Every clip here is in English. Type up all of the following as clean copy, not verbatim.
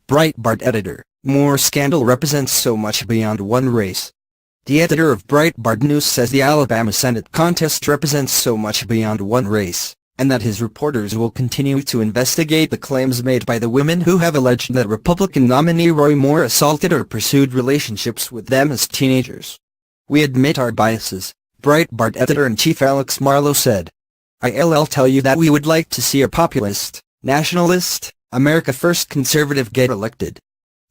Breitbart editor, Moore scandal represents so much beyond one race. The editor of Breitbart News says the Alabama Senate contest represents so much beyond one race, and that his reporters will continue to investigate the claims made by the women who have alleged that Republican nominee Roy Moore assaulted or pursued relationships with them as teenagers. "We admit our biases," Breitbart editor-in-chief Alex Marlow said. "I'll tell you that we would like to see a populist, nationalist, America First conservative get elected.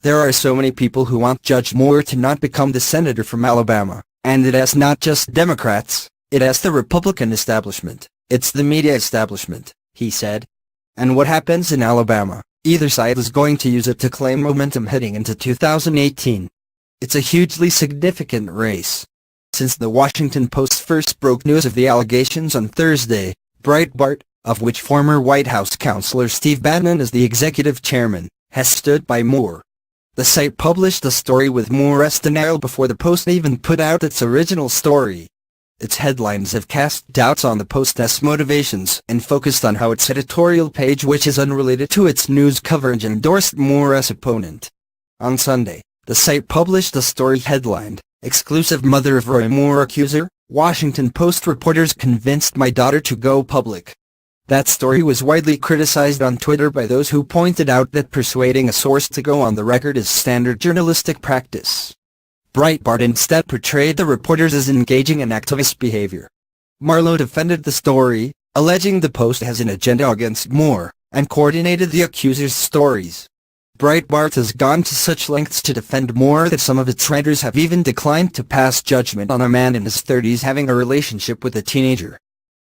There are so many people who want Judge Moore to not become the senator from Alabama, and it has not just Democrats, it has the Republican establishment, it's the media establishment," he said. "And what happens in Alabama, either side is going to use it to claim momentum heading into 2018. It's a hugely significant race." Since the Washington Post first broke news of the allegations on Thursday, Breitbart, of which former White House counselor Steve Bannon is the executive chairman, has stood by Moore. The site published a story with Moore's denial before the Post even put out its original story. Its headlines have cast doubts on the Post's motivations and focused on how its editorial page, which is unrelated to its news coverage, endorsed Moore's opponent. On Sunday, the site published a story headlined, "Exclusive Mother of Roy Moore Accuser, Washington Post Reporters Convinced My Daughter to Go Public." That story was widely criticized on Twitter by those who pointed out that persuading a source to go on the record is standard journalistic practice. Breitbart instead portrayed the reporters as engaging in activist behavior. Marlow defended the story, alleging the Post has an agenda against Moore, and coordinated the accuser's stories. Breitbart has gone to such lengths to defend Moore that some of its writers have even declined to pass judgment on a man in his 30s having a relationship with a teenager.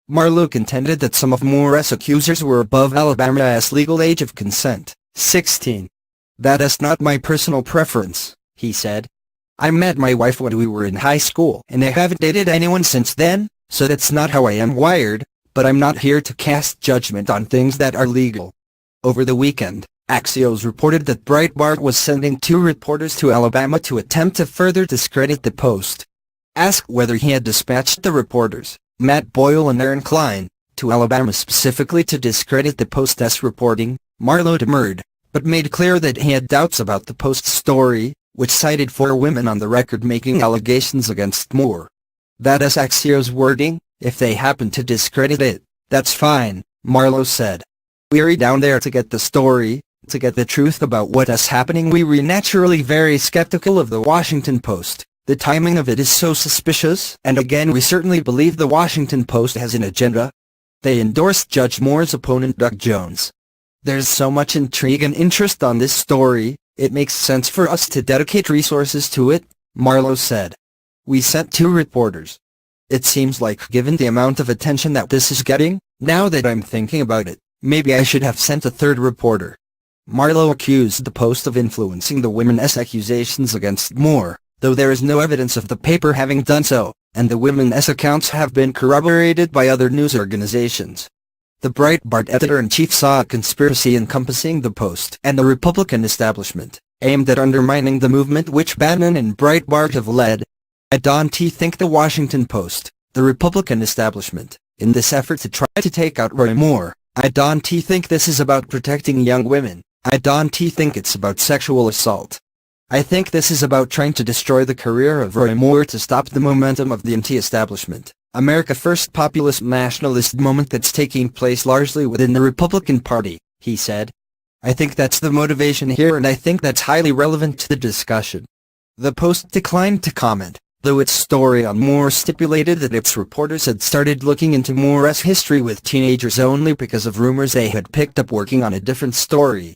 Marlow contended that some of Moore's accusers were above Alabama's legal age of consent, 16. "That is not my personal preference," he said. "I met my wife when we were in high school and I haven't dated anyone since then, so that's not how I am wired, but I'm not here to cast judgment on things that are legal." Over the weekend, Axios reported that Breitbart was sending 2 reporters to Alabama to attempt to further discredit the Post. Asked whether he had dispatched the reporters, Matt Boyle and Aaron Klein, to Alabama specifically to discredit the Post's reporting, Marlow demurred, but made clear that he had doubts about the Post's story, which cited 4 women on the record making allegations against Moore. "That is Axios' wording. If they happen to discredit it, that's fine," Marlow said. "We're down there to get the story, to get the truth about what is happening. We're naturally very skeptical of the Washington Post. The timing of it is so suspicious, and again we certainly believe the Washington Post has an agenda." They endorsed Judge Moore's opponent Doug Jones. "There's so much intrigue and interest on this story, it makes sense for us to dedicate resources to it," Marlow said. "We sent 2 reporters. It seems like, given the amount of attention that this is getting, now that I'm thinking about it, maybe I should have sent a 3rd reporter." Marlow accused the Post of influencing the women's accusations against Moore, though there is no evidence of the paper having done so, and the women's accounts have been corroborated by other news organizations. The Breitbart editor-in-chief saw a conspiracy encompassing the Post and the Republican establishment, aimed at undermining the movement which Bannon and Breitbart have led. "I don't think the Washington Post, the Republican establishment, in this effort to try to take out Roy Moore, I don't think this is about protecting young women. I don't think it's about sexual assault. I think this is about trying to destroy the career of Roy Moore to stop the momentum of the anti-establishment, America First populist nationalist moment that's taking place largely within the Republican Party," he said. "I think that's the motivation here, and I think that's highly relevant to the discussion." The Post declined to comment, though its story on Moore stipulated that its reporters had started looking into Moore's history with teenagers only because of rumors they had picked up working on a different story.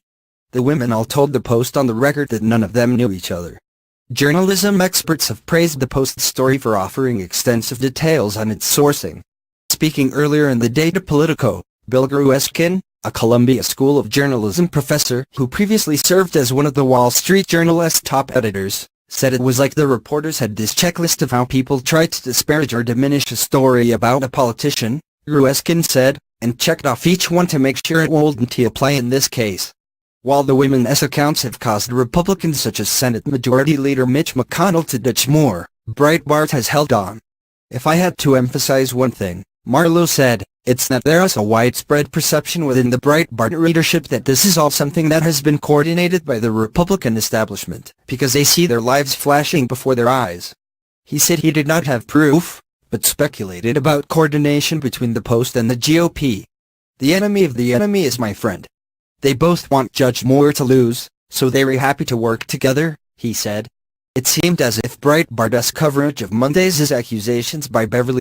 The women all told the Post on the record that none of them knew each other. Journalism experts have praised the Post's story for offering extensive details on its sourcing. Speaking earlier in the day to Politico, Bill Grueskin, a Columbia School of Journalism professor who previously served as one of the Wall Street Journal's top editors, said it was like the reporters had this checklist of how people try to disparage or diminish a story about a politician, Grueskin said, and checked off each one to make sure it wouldn't apply in this case. While the women's accounts have caused Republicans such as Senate Majority Leader Mitch McConnell to ditch Moore, Breitbart has held on. "If I had to emphasize one thing," Marlow said, It's that there is a widespread perception within the Breitbart readership that this is all something that has been coordinated by the Republican establishment, because they see their lives flashing before their eyes. He said he did not have proof, but speculated about coordination between the Post and the GOP. The enemy of the enemy is my friend. They both want Judge Moore to lose, so they were happy to work together, he said. It seemed as if Breitbart's coverage of Monday's accusations by Beverly